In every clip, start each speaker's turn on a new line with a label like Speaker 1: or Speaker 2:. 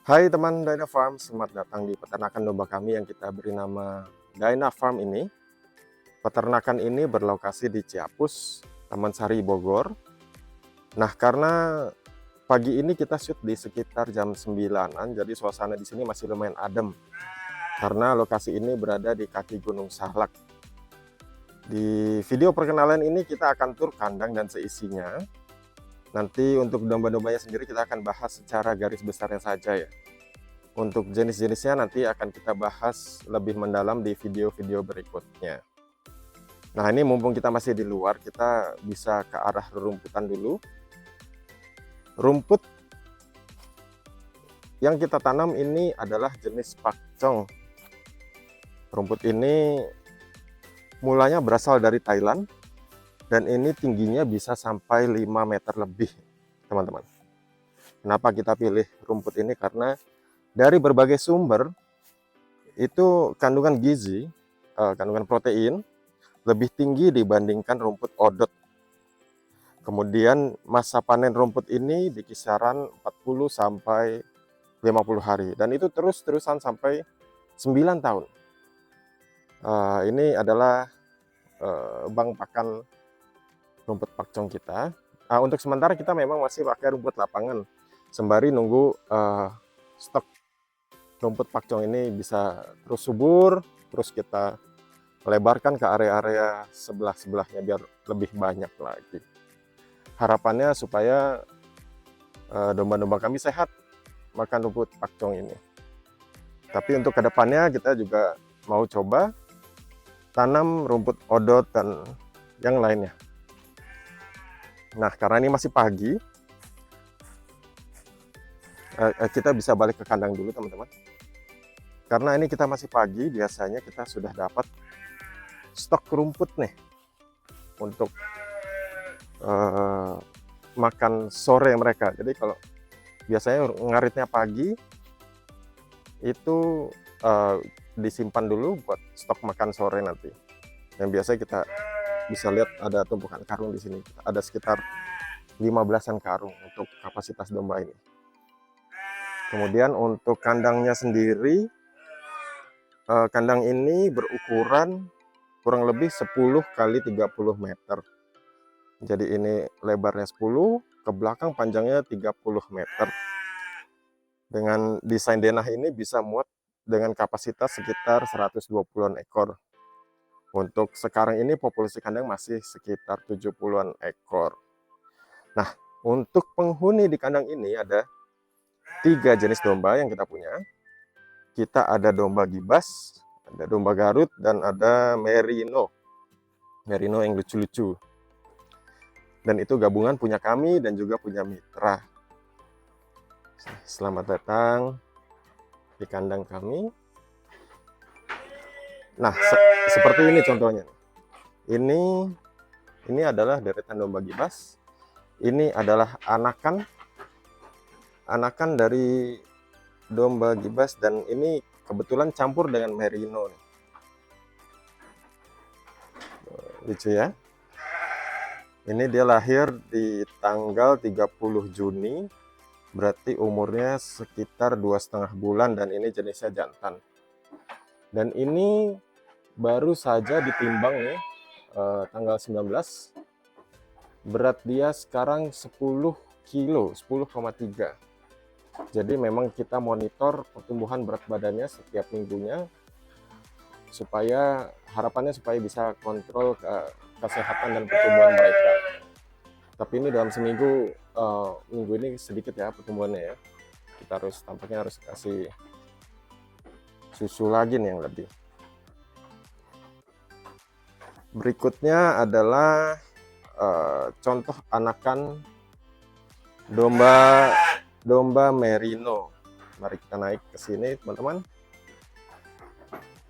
Speaker 1: Hai teman Dyna Farm, selamat datang di peternakan domba kami yang kita beri nama Dyna Farm ini. Peternakan ini berlokasi di Ciapus, Taman Sari, Bogor. Nah, karena pagi ini kita shoot di sekitar jam 9-an, jadi suasana di sini masih lumayan adem. Karena lokasi ini berada di kaki Gunung Salak. Di video perkenalan ini kita akan tur kandang dan seisinya. Nanti untuk domba-dombanya sendiri kita akan bahas secara garis besarnya saja ya. Untuk jenis-jenisnya nanti akan kita bahas lebih mendalam di video-video berikutnya. Nah, ini mumpung kita masih di luar, kita bisa ke arah rumputan dulu. Rumput yang kita tanam ini adalah jenis pakcong. Rumput ini mulanya berasal dari Thailand dan ini tingginya bisa sampai 5 meter lebih, teman-teman. Kenapa kita pilih rumput ini? Karena dari berbagai sumber itu kandungan gizi, kandungan protein lebih tinggi dibandingkan rumput odot. Kemudian masa panen rumput ini di kisaran 40 sampai 50 hari dan itu terus-terusan sampai 9 tahun. Ini adalah bank pakan rumput pakcong kita. Untuk sementara kita memang masih pakai rumput lapangan sembari nunggu stok rumput pakcong ini bisa terus subur, terus kita lebarkan ke area-area sebelah-sebelahnya biar lebih banyak lagi. Harapannya supaya domba-domba kami sehat makan rumput pakcong ini. Tapi untuk kedepannya kita juga mau coba tanam rumput odot dan yang lainnya. Nah, karena ini masih pagi, kita bisa balik ke kandang dulu teman-teman. Karena ini kita masih pagi, biasanya kita sudah dapat stok rumput nih untuk makan sore mereka. Jadi kalau biasanya ngaritnya pagi itu disimpan dulu buat stok makan sore nanti. Yang biasanya kita bisa lihat ada tumpukan karung di sini. Ada sekitar 15-an karung untuk kapasitas domba ini. Kemudian untuk kandangnya sendiri, kandang ini berukuran kurang lebih 10 kali 30 meter. Jadi ini lebarnya 10, ke belakang panjangnya 30 meter. Dengan desain denah ini bisa muat dengan kapasitas sekitar 120-an ekor. Untuk sekarang ini populasi kandang masih sekitar 70-an ekor. Nah, untuk penghuni di kandang ini ada 3 jenis domba yang kita punya. Kita ada domba gibas, ada domba Garut, dan ada merino. Merino yang lucu-lucu. Dan itu gabungan punya kami dan juga punya mitra. Selamat datang di kandang kami. Nah, seperti ini contohnya. Ini adalah deretan domba gibas. Ini adalah anakan dari domba gibas dan ini kebetulan campur dengan merino. Lucu ya. Ini dia lahir di tanggal 30 Juni. Berarti umurnya sekitar 2,5 bulan dan ini jenisnya jantan. Dan ini baru saja ditimbang nih tanggal 19. Berat dia sekarang 10 kilo, 10,3. Jadi memang kita monitor pertumbuhan berat badannya setiap minggunya supaya harapannya supaya bisa kontrol kesehatan dan pertumbuhan mereka. Tapi ini dalam seminggu minggu ini sedikit ya pertumbuhannya ya. Kita tampaknya harus kasih susu lagi nih yang lebih. Berikutnya adalah contoh anakan domba merino. Mari kita naik ke sini teman-teman.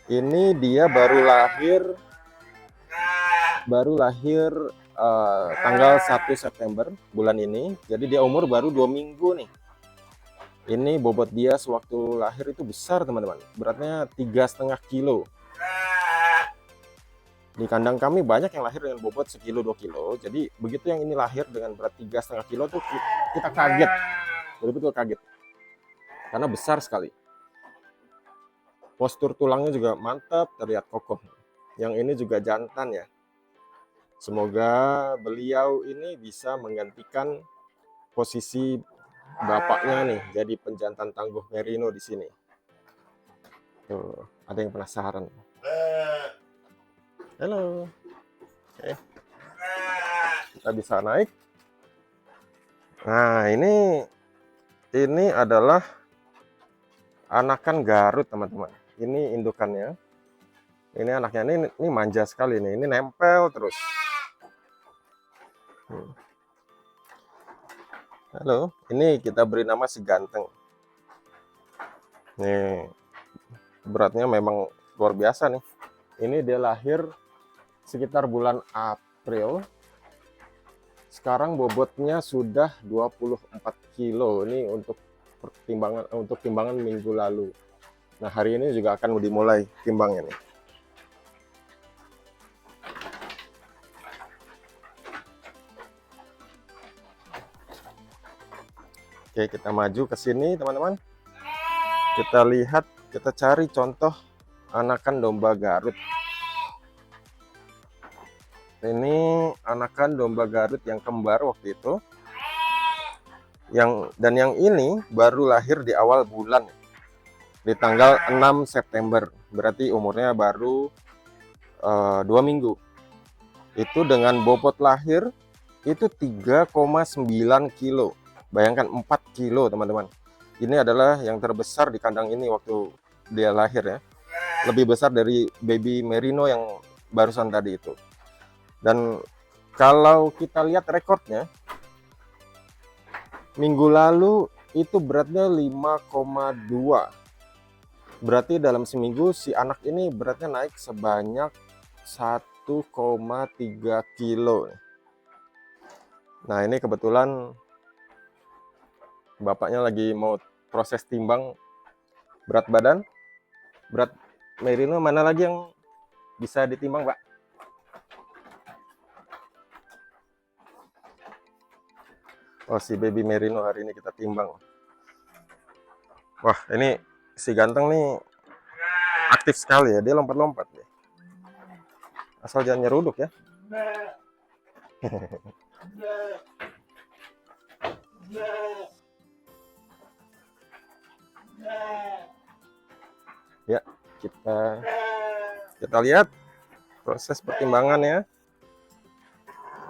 Speaker 1: Ini dia baru lahir tanggal 1 September bulan ini. Jadi dia umur baru 2 minggu nih. Ini bobot dia sewaktu lahir itu besar teman-teman. Beratnya 3,5 kilo. Di kandang kami banyak yang lahir dengan bobot sekilo 2 kilo. Jadi begitu yang ini lahir dengan berat 3,5 kilo tuh kita kaget. Betul-betul kaget. karena besar sekali. Postur tulangnya juga mantap, terlihat kokoh. Yang ini juga jantan ya. Semoga beliau ini bisa menggantikan posisi bapaknya nih, jadi penjantan tangguh merino di sini. Tuh, ada yang penasaran. Halo. Oke. Kita bisa naik. Nah, ini adalah anakan Garut, teman-teman. Ini indukannya. Ini anaknya ini manja sekali nih. Ini nempel terus. Halo, ini kita beri nama si Ganteng. Nih, beratnya memang luar biasa nih. Ini dia lahir sekitar bulan April. Sekarang bobotnya sudah 24 kilo. Ini untuk timbangan minggu lalu. Nah, hari ini juga akan dimulai timbangnya nih. Oke, kita maju ke sini, teman-teman. Kita lihat, kita cari contoh anakan domba Garut. Ini anakan domba Garut yang kembar waktu itu. Dan yang ini baru lahir di awal bulan, di tanggal 6 September. Berarti umurnya baru 2 minggu. Itu dengan bobot lahir itu 3,9 kilo. Bayangkan 4 kilo, teman-teman. Ini adalah yang terbesar di kandang ini waktu dia lahir ya. Lebih besar dari baby merino yang barusan tadi itu. Dan kalau kita lihat rekornya, minggu lalu itu beratnya 5,2. Berarti dalam seminggu si anak ini beratnya naik sebanyak 1,3 kilo. Nah, ini kebetulan bapaknya lagi mau proses timbang berat badan. Berat merino mana lagi yang bisa ditimbang, Pak? Oh, si baby merino hari ini kita timbang. Wah, ini si Ganteng nih aktif sekali ya. Dia lompat-lompat ya. Asal jangan nyeruduk ya. Ya, kita lihat proses pertimbangannya.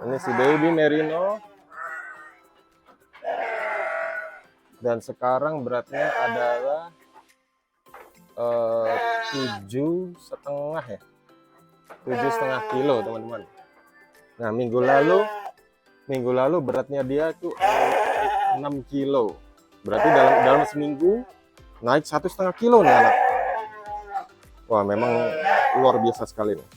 Speaker 1: Ini si baby merino. Dan sekarang beratnya adalah 7,5 ya. 7,5 kilo, teman-teman. Nah, minggu lalu beratnya dia tuh 6 kilo. Berarti dalam seminggu naik 1,5 kilo nih anak. Wah, memang luar biasa sekali nih.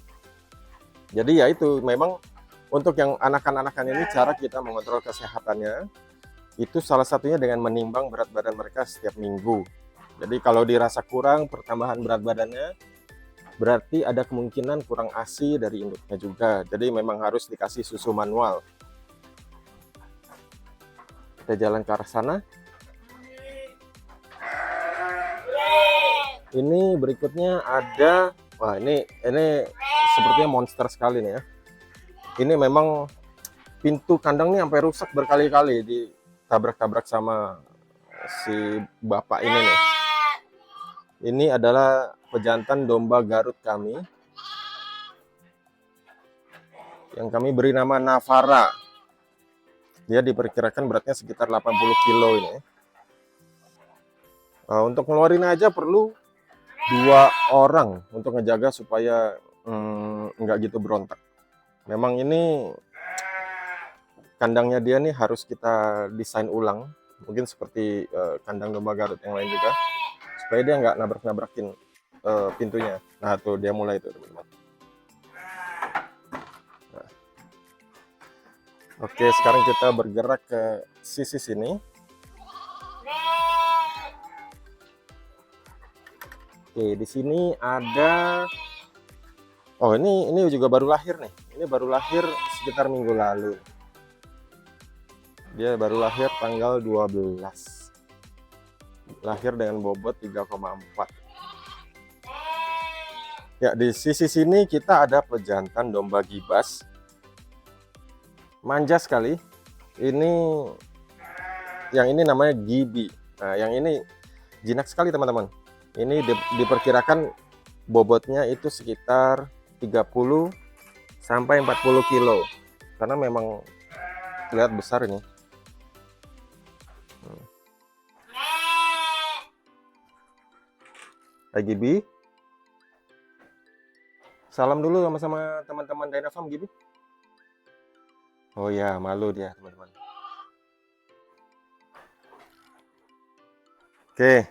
Speaker 1: Jadi ya itu, memang untuk yang anakan-anakan ini cara kita mengontrol kesehatannya itu salah satunya dengan menimbang berat badan mereka setiap minggu. Jadi kalau dirasa kurang pertambahan berat badannya, berarti ada kemungkinan kurang ASI dari induknya juga. Jadi memang harus dikasih susu manual. Kita jalan ke arah sana. Ini berikutnya ada, wah ini sepertinya monster sekali nih ya. Ini memang pintu kandang nih sampai rusak berkali-kali, ditabrak-tabrak sama si bapak ini nih. Ini adalah pejantan domba Garut kami, yang kami beri nama Navara. Dia diperkirakan beratnya sekitar 80 kilo ini. Untuk ngeluarin aja perlu 2 orang untuk ngejaga supaya nggak gitu berontak. Memang ini kandangnya dia nih harus kita desain ulang, mungkin seperti kandang domba Garut yang lain juga, supaya dia nggak nabrak-nabrakin pintunya. Nah tuh dia mulai tuh, teman-teman. Nah. Oke, sekarang kita bergerak ke sisi sini. Oke, di sini ada, oh ini juga baru lahir nih. Ini baru lahir sekitar minggu lalu. Dia baru lahir tanggal 12. lahir dengan bobot 3,4. Ya, di sisi sini kita ada pejantan domba gibas. Manja sekali. Ini yang ini namanya gibi. Nah, yang ini jinak sekali teman-teman. Ini diperkirakan bobotnya itu sekitar 30 sampai 40 kilo. Karena memang terlihat besar ini. Hai Gibi. Salam dulu sama teman-teman Dynafarm Gibi. Oh ya, malu dia teman-teman. Oke.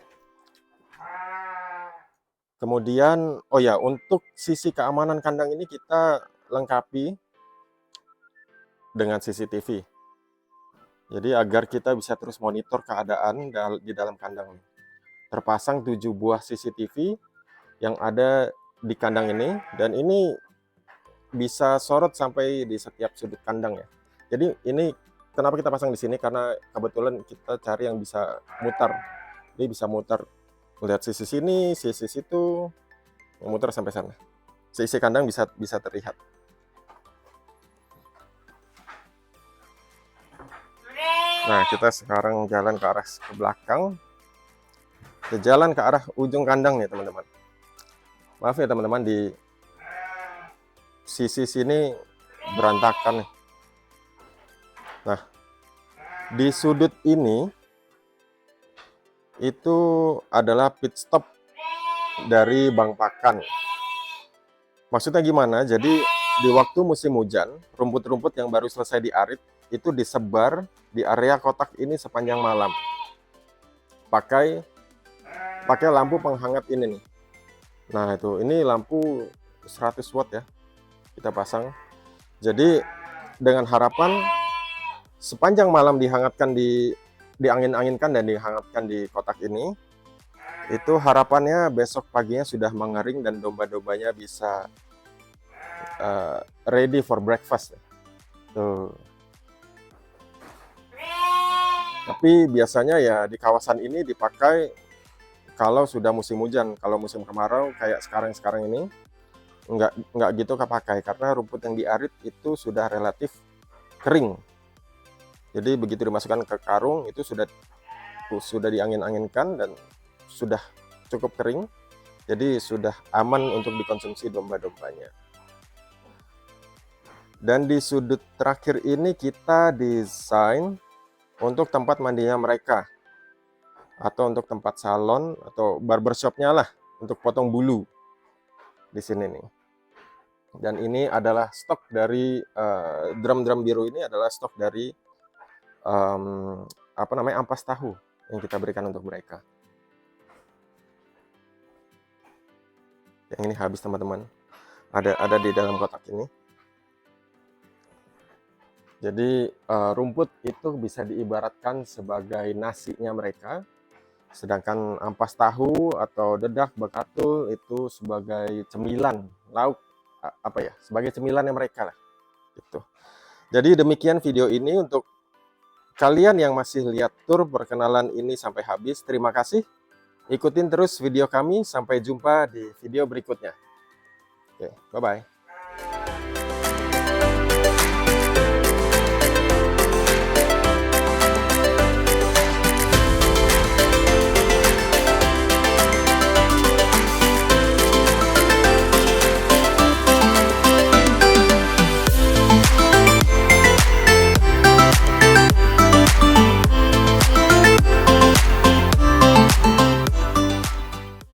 Speaker 1: Kemudian, oh ya, untuk sisi keamanan kandang ini kita lengkapi dengan CCTV. Jadi agar kita bisa terus monitor keadaan di dalam kandang. Terpasang 7 buah CCTV yang ada di kandang ini, dan ini bisa sorot sampai di setiap sudut kandang ya. Jadi ini kenapa kita pasang di sini, karena kebetulan kita cari yang bisa mutar. Dia bisa mutar, lihat sisi sini, sisi situ, muter sampai sana. Sisi kandang bisa terlihat. Nah, kita sekarang jalan ke arah ke belakang. Kita jalan ke arah ujung kandang nih teman-teman. Maaf ya teman-teman, di sisi sini berantakan nih. Nah, di sudut ini itu adalah pit stop dari bang pakan. Maksudnya gimana? Jadi di waktu musim hujan, rumput-rumput yang baru selesai diarit itu disebar di area kotak ini sepanjang malam. Pakai lampu penghangat ini nih. Nah, ini lampu 100 watt ya. Kita pasang. Jadi dengan harapan sepanjang malam dihangatkan, diangin-anginkan dan dihangatkan di kotak ini, itu harapannya besok paginya sudah mengering dan domba-dombanya bisa ready for breakfast. Tuh. Tapi biasanya ya di kawasan ini dipakai kalau sudah musim hujan. Kalau musim kemarau kayak sekarang ini nggak gitu kepakai, karena rumput yang diarit itu sudah relatif kering. Jadi begitu dimasukkan ke karung itu sudah diangin-anginkan dan sudah cukup kering. Jadi sudah aman untuk dikonsumsi domba-dombanya. Dan di sudut terakhir ini kita desain untuk tempat mandinya mereka, atau untuk tempat salon atau barbershopnya lah, untuk potong bulu di sini nih. Dan ini adalah stok dari drum-drum biru ini adalah stok dari ampas tahu yang kita berikan untuk mereka. Yang ini habis teman-teman, ada di dalam kotak ini. Jadi rumput itu bisa diibaratkan sebagai nasinya mereka, sedangkan ampas tahu atau dedak bekatul itu sebagai cemilan, lauk sebagai cemilannya mereka lah. Gitu. Jadi demikian video ini untuk kalian yang masih lihat tur perkenalan ini sampai habis. Terima kasih. Ikutin terus video kami. Sampai jumpa di video berikutnya. Oke, bye-bye.